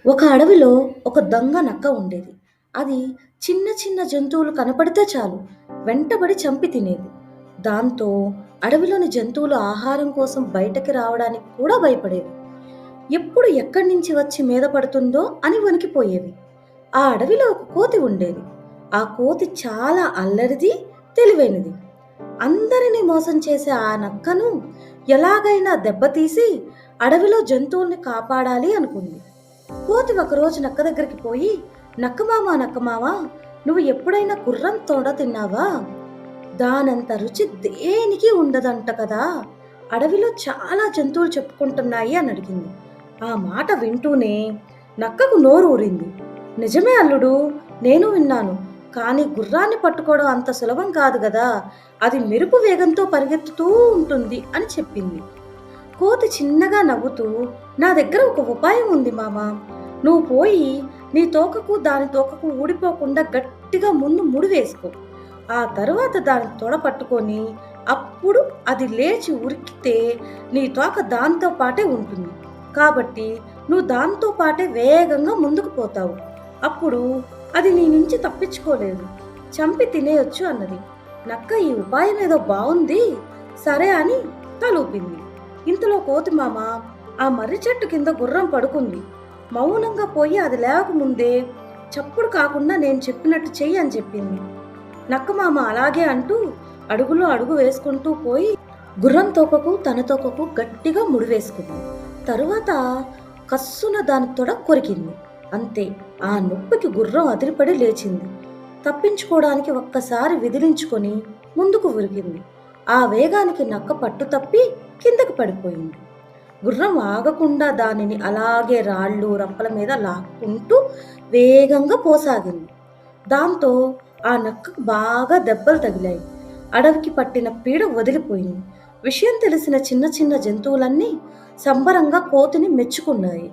ఒక అడవిలో ఒక దొంగ నక్క ఉండేది. అది చిన్న చిన్న జంతువులు కనపడితే చాలు వెంటబడి చంపి తినేది. దాంతో అడవిలోని జంతువులు ఆహారం కోసం బయటకి రావడానికి కూడా భయపడేవి. ఎప్పుడు ఎక్కడి నుంచి వచ్చి మీద పడుతుందో అని వణికిపోయేవి. ఆ అడవిలో ఒక కోతి ఉండేది. ఆ కోతి చాలా అల్లరిది, తెలివైనది. అందరినీ మోసం చేసే ఆ నక్కను ఎలాగైనా దెబ్బతీసి అడవిలో జంతువుల్ని కాపాడాలి అనుకుంది. కోతి ఒకరోజు నక్క దగ్గరికి పోయి, నక్కమామ, నువ్వు ఎప్పుడైనా గుర్రం తోడ తిన్నావా? దానంత రుచి దేనికి ఉండదంట కదా. అడవిలో చాలా జంతువులు చెప్పుకుంటున్నాయి అని అడిగింది. ఆ మాట వింటూనే నక్కకు నోరు ఊరింది. నిజమే అల్లుడు, నేను విన్నాను. కానీ గుర్రాన్ని పట్టుకోవడం అంత సులభం కాదు కదా. అది మెరుపు వేగంతో పరిగెత్తుతూ ఉంటుంది అని చెప్పింది. కోతి చిన్నగా నవ్వుతూ, నా దగ్గర ఒక ఉపాయం ఉంది మామ. నువ్వు పోయి నీ తోకకు దాని తోకకు ఊడిపోకుండా గట్టిగా ముందు ముడి వేసుకో. ఆ తరువాత దాని తొడ పట్టుకొని అప్పుడు అది లేచి ఉరికితే నీ తోక దాంతో పాటే ఉంటుంది. కాబట్టి నువ్వు దాంతో పాటే వేగంగా ముందుకు పోతావు. అప్పుడు అది నీ నుంచి తప్పించుకోలేదు, చంపి తినేయొచ్చు అన్నది. నక్క ఈ ఉపాయం ఏదో బాగుంది, సరే అని తలూపింది. ఇంతలో కోతిమామ ఆ మర్రి చెట్టు కింద గుర్రం పడుకుంది. మౌనంగా పోయి అది లేవకముందే చప్పుడు కాకుండా నేను చెప్పినట్టు చెయ్యి అని చెప్పింది. నక్కమామ అలాగే అంటూ అడుగులో అడుగు వేసుకుంటూ పోయి గుర్రం తోకకు తన తోకకు గట్టిగా ముడివేసుకుంది. తరువాత కస్సున దాని తొడ కొరికింది. అంతే, ఆ నొప్పికి గుర్రం అదిరిపడి లేచింది. తప్పించుకోవడానికి ఒక్కసారి విదిలించుకొని ముందుకు ఉరికింది. ఆ వేగానికి నక్క పట్టు తప్పి కిందకు పడిపోయింది. గుర్రం ఆగకుండా దానిని అలాగే రాళ్ళు రప్పల మీద లాక్కుంటూ వేగంగా పోసాగింది. దాంతో ఆ నక్కకు బాగా దెబ్బలు తగిలాయి. అడవికి పట్టిన పీడ వదిలిపోయింది. విషయం తెలిసిన చిన్న చిన్న జంతువులన్నీ సంబరంగా కోతిని మెచ్చుకున్నాయి.